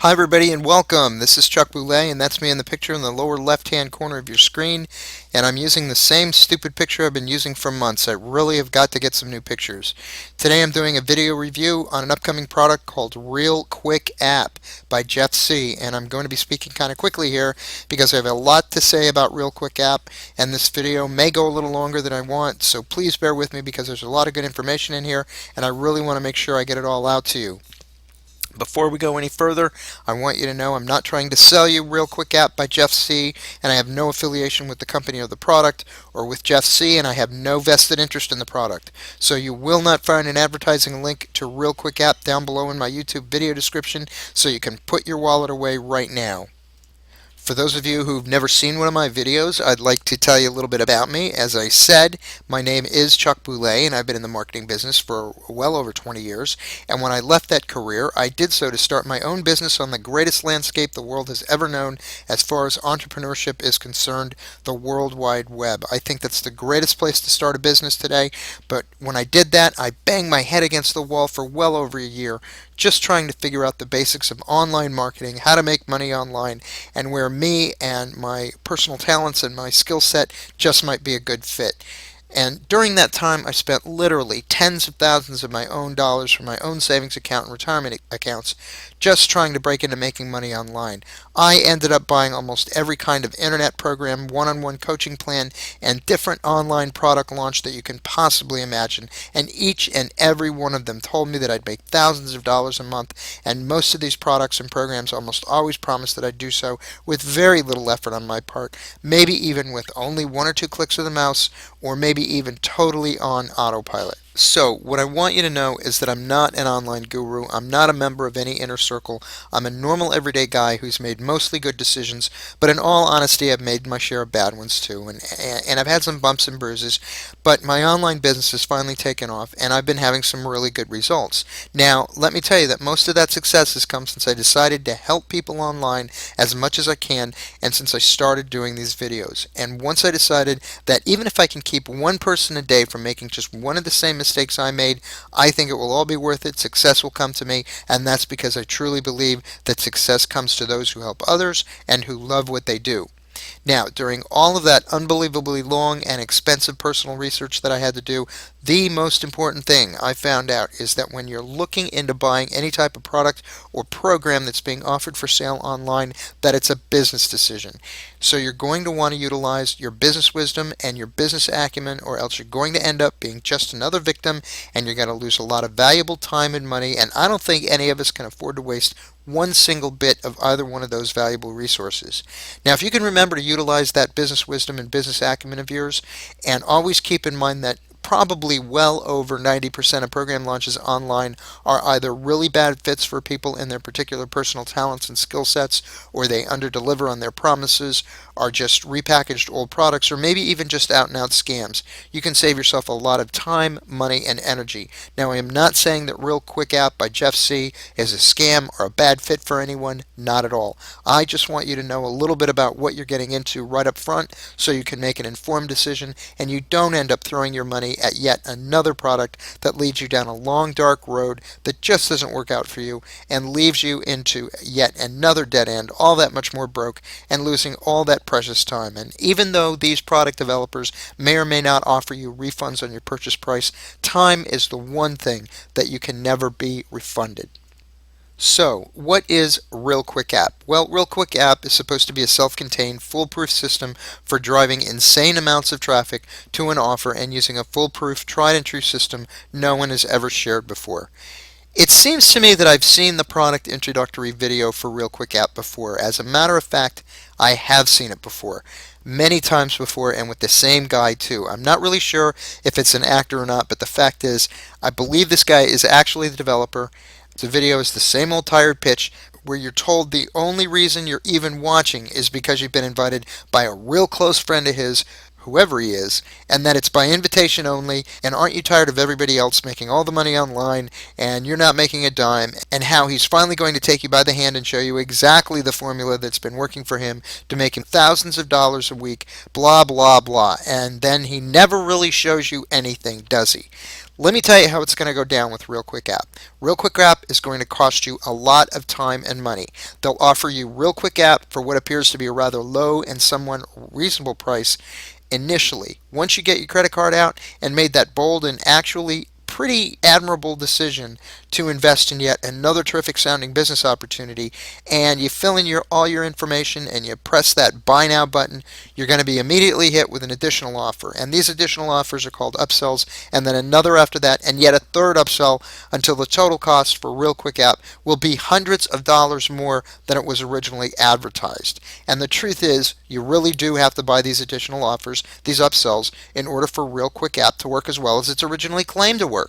Hi everybody and welcome. This is Chuck Boulais and that's me in the picture in the lower left hand corner of your screen, and I'm using the same stupid picture I've been using for months. I really have got to get some new pictures. Today I'm doing a video review on an upcoming product called Real Quick App by Jeff C, and I'm going to be speaking kind of quickly here because I have a lot to say about Real Quick App, and this video may go a little longer than I want, so please bear with me because there's a lot of good information in here and I really want to make sure I get it all out to you. Before we go any further, I want you to know I'm not trying to sell you Real Quick App by Jeff C, and I have no affiliation with the company or the product or with Jeff C, and I have no vested interest in the product. So you will not find an advertising link to Real Quick App down below in my YouTube video description, so you can put your wallet away right now. For those of you who've never seen one of my videos, I'd like to tell you a little bit about me. As I said, my name is Chuck Boulais, and I've been in the marketing business for well over 20 years. And when I left that career, I did so to start my own business on the greatest landscape the world has ever known as far as entrepreneurship is concerned, the World Wide Web. I think that's the greatest place to start a business today, but when I did that, I banged my head against the wall for well over a year, just trying to figure out the basics of online marketing, how to make money online, and where me and my personal talents and my skill set just might be a good fit. And during that time, I spent literally tens of thousands of my own dollars from my own savings account and retirement accounts just trying to break into making money online. I ended up buying almost every kind of internet program, one-on-one coaching plan, and different online product launch that you can possibly imagine. And each and every one of them told me that I'd make thousands of dollars a month, and most of these products and programs almost always promised that I'd do so with very little effort on my part, maybe even with only one or two clicks of the mouse, or maybe even totally on autopilot. So, what I want you to know is that I'm not an online guru. I'm not a member of any inner circle. I'm a normal everyday guy who's made mostly good decisions, but in all honesty, I've made my share of bad ones too, and I've had some bumps and bruises, but my online business has finally taken off, and I've been having some really good results. Now, let me tell you that most of that success has come since I decided to help people online as much as I can, and since I started doing these videos. And once I decided that even if I can keep one person a day from making just one of the same mistakes I made, I think it will all be worth it. Success will come to me, and that's because I truly believe that success comes to those who help others and who love what they do. Now, during all of that unbelievably long and expensive personal research that I had to do, the most important thing I found out is that when you're looking into buying any type of product or program that's being offered for sale online, that it's a business decision. So you're going to want to utilize your business wisdom and your business acumen, or else you're going to end up being just another victim, and you're going to lose a lot of valuable time and money, and I don't think any of us can afford to waste one single bit of either one of those valuable resources. Now, if you can remember to utilize that business wisdom and business acumen of yours, and always keep in mind that probably well over 90% of program launches online are either really bad fits for people in their particular personal talents and skill sets, or they underdeliver on their promises, are just repackaged old products, or maybe even just out and out scams. You can save yourself a lot of time, money, and energy. Now, I am not saying that Real Quick App by Jeff C is a scam or a bad fit for anyone, not at all. I just want you to know a little bit about what you're getting into right up front so you can make an informed decision and you don't end up throwing your money at yet another product that leads you down a long dark road that just doesn't work out for you and leaves you into yet another dead end, all that much more broke, and losing all that precious time. And even though these product developers may or may not offer you refunds on your purchase price, time is the one thing that you can never be refunded. So, what is Real Quick App? Well, Real Quick App is supposed to be a self-contained, foolproof system for driving insane amounts of traffic to an offer and using a foolproof, tried-and-true system no one has ever shared before. It seems to me that I've seen the product introductory video for Real Quick App before. As a matter of fact, I have seen it before. Many times before, and with the same guy too. I'm not really sure if it's an actor or not, but the fact is, I believe this guy is actually the developer. The video is the same old tired pitch where you're told the only reason you're even watching is because you've been invited by a real close friend of his whoever he is, and that it's by invitation only, and aren't you tired of everybody else making all the money online and you're not making a dime, and how he's finally going to take you by the hand and show you exactly the formula that's been working for him to make him thousands of dollars a week, blah, blah, blah. And then he never really shows you anything, does he? Let me tell you how it's going to go down with Real Quick App. Real Quick App is going to cost you a lot of time and money. They'll offer you Real Quick App for what appears to be a rather low and somewhat reasonable price initially. Once you get your credit card out and made that bold and actually pretty admirable decision to invest in yet another terrific sounding business opportunity, and you fill in all your information and you press that buy now button, you're going to be immediately hit with an additional offer. And these additional offers are called upsells, and then another after that, and yet a third upsell, until the total cost for Real Quick App will be hundreds of dollars more than it was originally advertised. And the truth is, you really do have to buy these additional offers, these upsells, in order for Real Quick App to work as well as it's originally claimed to work.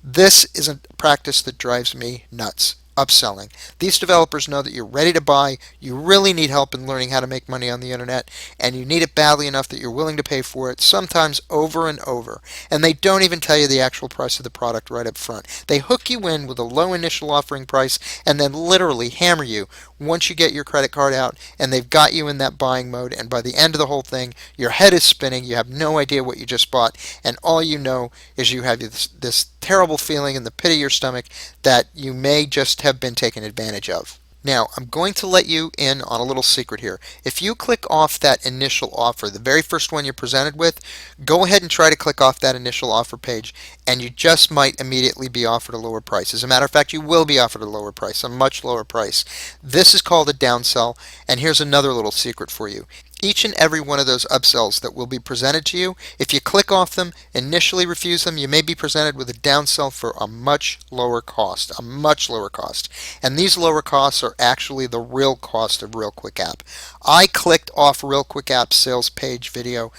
This is a practice that drives me nuts. Upselling. These developers know that you're ready to buy, you really need help in learning how to make money on the internet, and you need it badly enough that you're willing to pay for it, sometimes over and over. And they don't even tell you the actual price of the product right up front. They hook you in with a low initial offering price and then literally hammer you once you get your credit card out and they've got you in that buying mode, and by the end of the whole thing, your head is spinning, you have no idea what you just bought, and all you know is you have this terrible feeling in the pit of your stomach that you may just have been taken advantage of. Now, I'm going to let you in on a little secret here. If you click off that initial offer, the very first one you're presented with, go ahead and try to click off that initial offer page, and you just might immediately be offered a lower price. As a matter of fact, you will be offered a lower price, a much lower price. This is called a downsell, and here's another little secret for you. Each and every one of those upsells that will be presented to you, if you click off them, initially refuse them, you may be presented with a downsell for a much lower cost, a much lower cost. And these lower costs are actually the real cost of Real Quick App. I clicked off Real Quick App sales page video,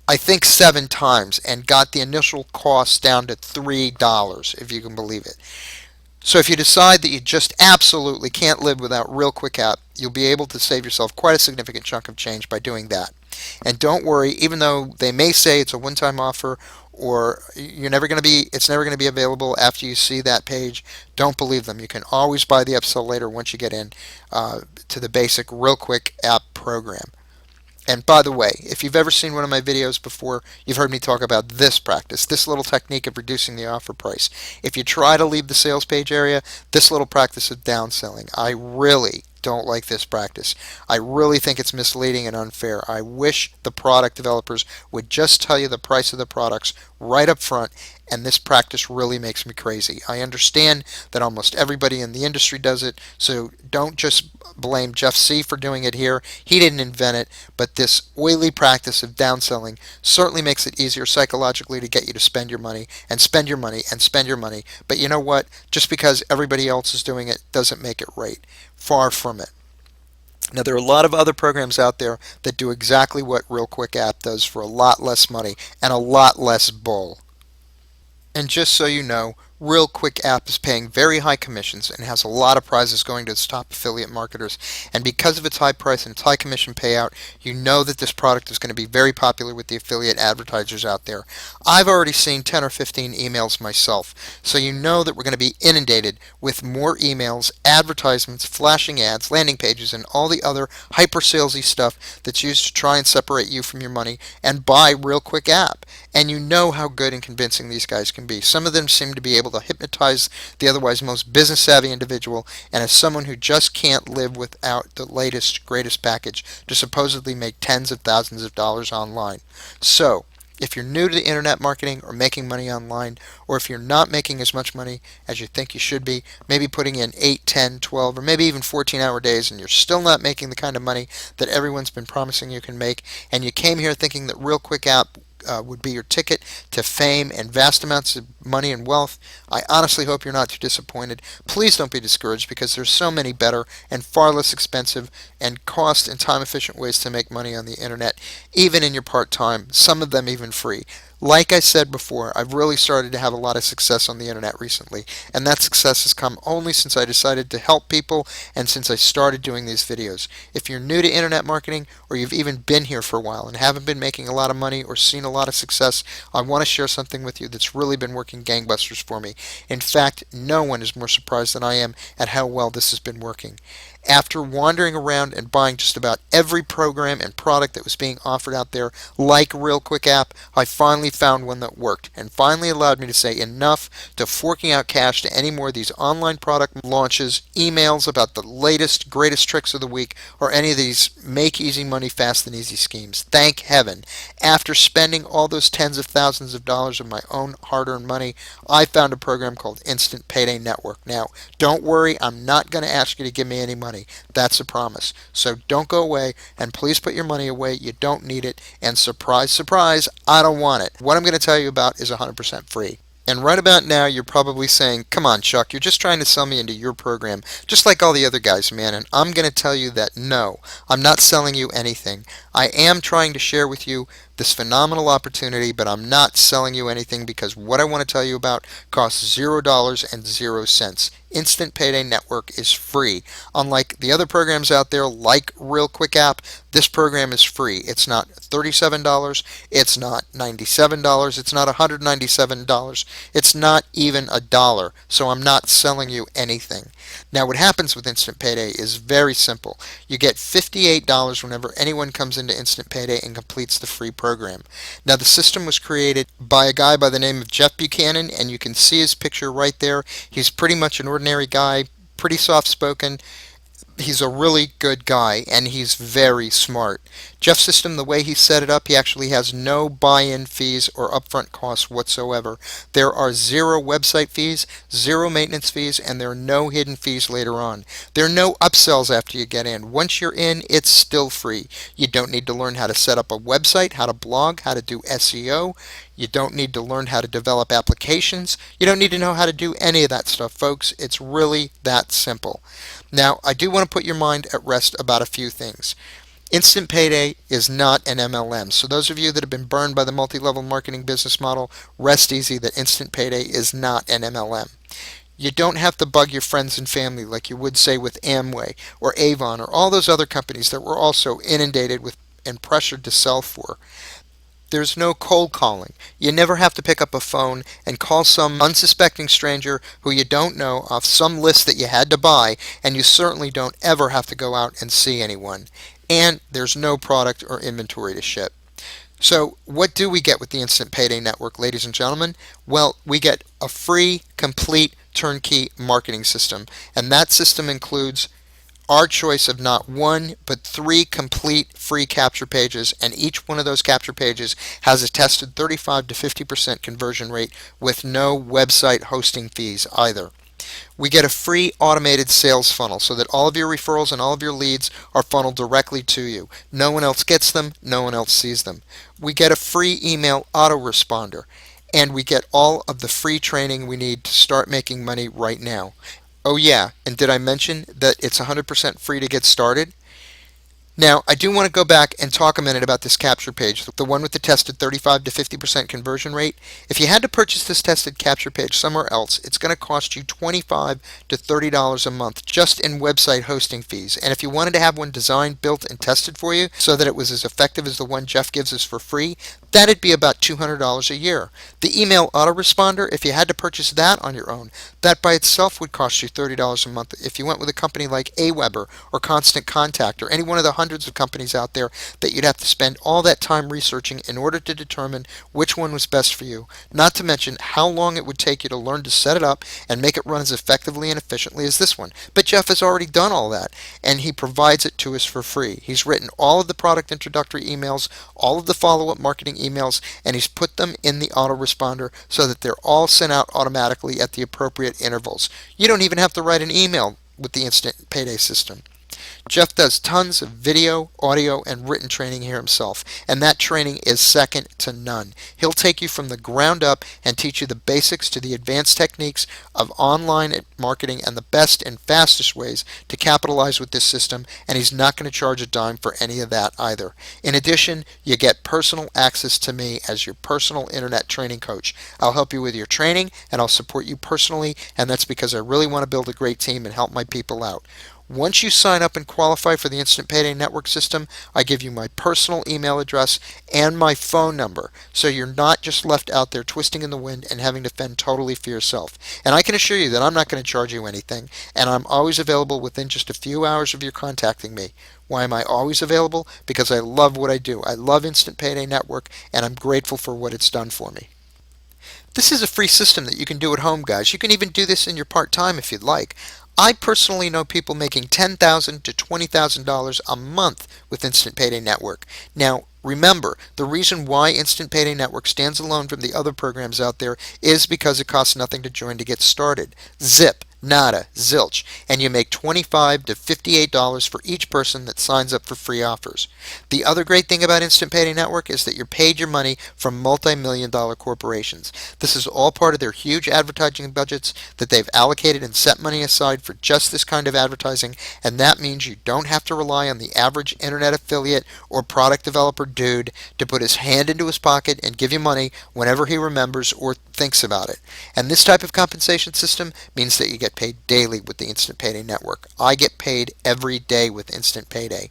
I think 7 times, and got the initial cost down to $3, if you can believe it. So if you decide that you just absolutely can't live without Real Quick App, you'll be able to save yourself quite a significant chunk of change by doing that. And don't worry, even though they may say it's a one-time offer or it's never going to be available after you see that page, don't believe them. You can always buy the upsell later once you get in to the basic Real Quick App program. And by the way, if you've ever seen one of my videos before, you've heard me talk about this practice, this little technique of reducing the offer price. If you try to leave the sales page area, this little practice of downselling, I really don't like this practice. I really think it's misleading and unfair. I wish the product developers would just tell you the price of the products right up front, and this practice really makes me crazy. I understand that almost everybody in the industry does it, so don't just blame Jeff C. for doing it here. He didn't invent it, but this oily practice of downselling certainly makes it easier psychologically to get you to spend your money and spend your money and spend your money. But you know what? Just because everybody else is doing it doesn't make it right. Far from it. Now, there are a lot of other programs out there that do exactly what Real Quick App does for a lot less money and a lot less bull. And just so you know, Real Quick App is paying very high commissions and has a lot of prizes going to its top affiliate marketers. And because of its high price and its high commission payout, you know that this product is going to be very popular with the affiliate advertisers out there. I've already seen 10 or 15 emails myself, so you know that we're going to be inundated with more emails, advertisements, flashing ads, landing pages, and all the other hyper salesy stuff that's used to try and separate you from your money and buy Real Quick App. And you know how good and convincing these guys can be. Some of them seem to be able to hypnotize the otherwise most business savvy individual, and as someone who just can't live without the latest, greatest package to supposedly make tens of thousands of dollars online. So, if you're new to internet marketing or making money online, or if you're not making as much money as you think you should be, maybe putting in 8, 10, 12, or maybe even 14-hour days, and you're still not making the kind of money that everyone's been promising you can make, and you came here thinking that Real Quick App would be your ticket to fame and vast amounts of money and wealth. I honestly hope you're not too disappointed. Please don't be discouraged because there's so many better and far less expensive and cost and time efficient ways to make money on the internet, even in your part time, some of them even free. Like I said before, I've really started to have a lot of success on the internet recently, and that success has come only since I decided to help people and since I started doing these videos. If you're new to internet marketing, or you've even been here for a while and haven't been making a lot of money or seen a lot of success, I want to share something with you that's really been working gangbusters for me. In fact, no one is more surprised than I am at how well this has been working. After wandering around and buying just about every program and product that was being offered out there, like Real Quick App, I finally found one that worked and finally allowed me to say enough to forking out cash to any more of these online product launches, emails about the latest, greatest tricks of the week, or any of these make easy money fast and easy schemes. Thank heaven. After spending all those tens of thousands of dollars of my own hard-earned money, I found a program called Instant Payday Network. Now, don't worry, I'm not going to ask you to give me any money. That's a promise. So don't go away, and please put your money away. You don't need it. And surprise, surprise, I don't want it. What I'm going to tell you about is 100% free. And right about now, you're probably saying, come on, Chuck, you're just trying to sell me into your program, just like all the other guys, man. And I'm going to tell you that no, I'm not selling you anything. I am trying to share with you this phenomenal opportunity, but I'm not selling you anything because what I want to tell you about costs $0 and 0 cents. Instant Payday Network is free. Unlike the other programs out there like Real Quick App, this program is free. It's not $37, it's not $97, it's not $197, it's not even a dollar. So I'm not selling you anything. Now what happens with Instant Payday is very simple. You get $58 whenever anyone comes into Instant Payday and completes the free program. Now the system was created by a guy by the name of Jeff Buchanan, and you can see his picture right there. He's pretty much an ordinary guy, pretty soft spoken. He's a really good guy, and he's very smart. Jeff's system, the way he set it up, he actually has no buy-in fees or upfront costs whatsoever. There are 0 website fees, 0 maintenance fees, and there are no hidden fees later on. There are no upsells after you get in. Once you're in, it's still free. You don't need to learn how to set up a website, how to blog, how to do SEO. You don't need to learn how to develop applications. You don't need to know how to do any of that stuff, folks. It's really that simple. Now, I do want to put your mind at rest about a few things. Instant Payday is not an MLM. So those of you that have been burned by the multi-level marketing business model, rest easy that Instant Payday is not an MLM. You don't have to bug your friends and family like you would say with Amway or Avon or all those other companies that we're also inundated with and pressured to sell for. There's no cold calling. You never have to pick up a phone and call some unsuspecting stranger who you don't know off some list that you had to buy, and you certainly don't ever have to go out and see anyone. And there's no product or inventory to ship. So what do we get with the Instant Payday Network, ladies and gentlemen? Well, we get a free, complete, turnkey marketing system, and that system includes our choice of not 1 but 3 complete free capture pages, and each one of those capture pages has a tested 35 to 50% conversion rate with no website hosting fees either. We get a free automated sales funnel so that all of your referrals and all of your leads are funneled directly to you. No one else gets them, no one else sees them. We get a free email autoresponder, and we get all of the free training we need to start making money right now. Oh yeah, and did I mention that it's 100% free to get started? Now, I do want to go back and talk a minute about this capture page, the one with the tested 35 to 50% conversion rate. If you had to purchase this tested capture page somewhere else, it's going to cost you $25 to $30 a month just in website hosting fees. And if you wanted to have one designed, built, and tested for you so that it was as effective as the one Jeff gives us for free, that'd be about $200 a year. The email autoresponder, if you had to purchase that on your own, that by itself would cost you $30 a month if you went with a company like Aweber or Constant Contact or any one of the hundreds of companies out there that you'd have to spend all that time researching in order to determine which one was best for you, not to mention how long it would take you to learn to set it up and make it run as effectively and efficiently as this one. But Jeff has already done all that, and he provides it to us for free. He's written all of the product introductory emails, all of the follow-up marketing emails, and he's put them in the autoresponder so that they're all sent out automatically at the appropriate intervals. You don't even have to write an email with the Instant Payday system. Jeff does tons of video, audio, and written training here himself, and that training is second to none. He'll take you from the ground up and teach you the basics to the advanced techniques of online marketing and the best and fastest ways to capitalize with this system, and he's not going to charge a dime for any of that either. In addition, you get personal access to me as your personal internet training coach. I'll help you with your training and I'll support you personally, and that's because I really want to build a great team and help my people out. Once you sign up and qualify for the Instant Payday Network system, I give you my personal email address and my phone number, so you're not just left out there twisting in the wind and having to fend totally for yourself. And I can assure you that I'm not going to charge you anything, and I'm always available within just a few hours of your contacting me. Why am I always available? Because I love what I do. I love Instant Payday Network, and I'm grateful for what it's done for me. This is a free system that you can do at home, guys. You can even do this in your part-time if you'd like. I personally know people making $10,000 to $20,000 a month with Instant Payday Network. Now, remember, the reason why Instant Payday Network stands alone from the other programs out there is because it costs nothing to join to get started. Zip. Nada, zilch, and you make $25 to $58 for each person that signs up for free offers. The other great thing about Instant Payday Network is that you're paid your money from multi-million dollar corporations. This is all part of their huge advertising budgets that they've allocated and set money aside for just this kind of advertising, and that means you don't have to rely on the average internet affiliate or product developer dude to put his hand into his pocket and give you money whenever he remembers or thinks about it. And this type of compensation system means that you get paid daily with the Instant Payday Network. I get paid every day with Instant Payday.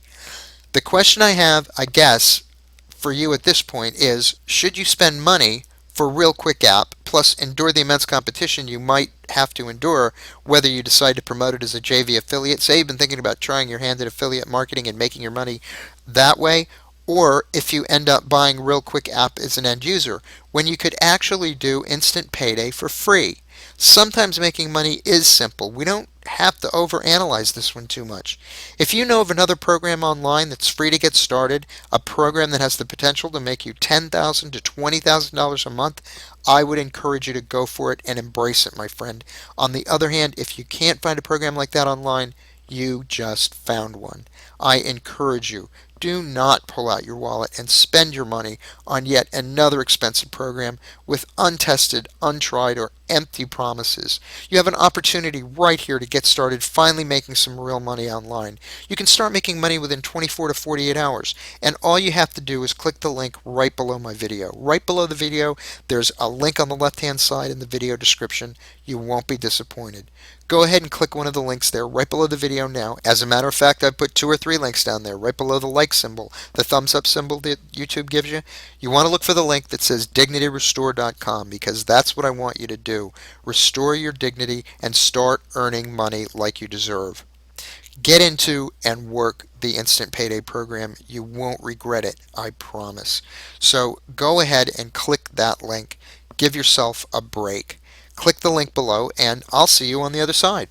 The question I have, I guess, for you at this point is, should you spend money for a real quick app, plus endure the immense competition you might have to endure whether you decide to promote it as a JV affiliate? Say you've been thinking about trying your hand at affiliate marketing and making your money that way, or if you end up buying real quick app as an end user, when you could actually do Instant Payday for free. Sometimes making money is simple. We don't have to overanalyze this one too much. If you know of another program online that's free to get started, a program that has the potential to make you $10,000 to $20,000 a month, I would encourage you to go for it and embrace it, my friend. On the other hand, if you can't find a program like that online, you just found one. I encourage you, do not pull out your wallet and spend your money on yet another expensive program with untested, untried, or empty promises. You have an opportunity right here to get started finally making some real money online. You can start making money within 24 to 48 hours, and all you have to do is click the link right below my video. Right below the video, there's a link on the left-hand side in the video description. You won't be disappointed. Go ahead and click one of the links there right below the video now. As a matter of fact, I put 2 or 3 links down there right below the like symbol, the thumbs up symbol that YouTube gives you. You want to look for the link that says DignityRestore.com, because that's what I want you to do. Restore your dignity and start earning money like you deserve. Get into and work the Instant Payday program. You won't regret it, I promise. So go ahead and click that link. Give yourself a break. Click the link below, and I'll see you on the other side.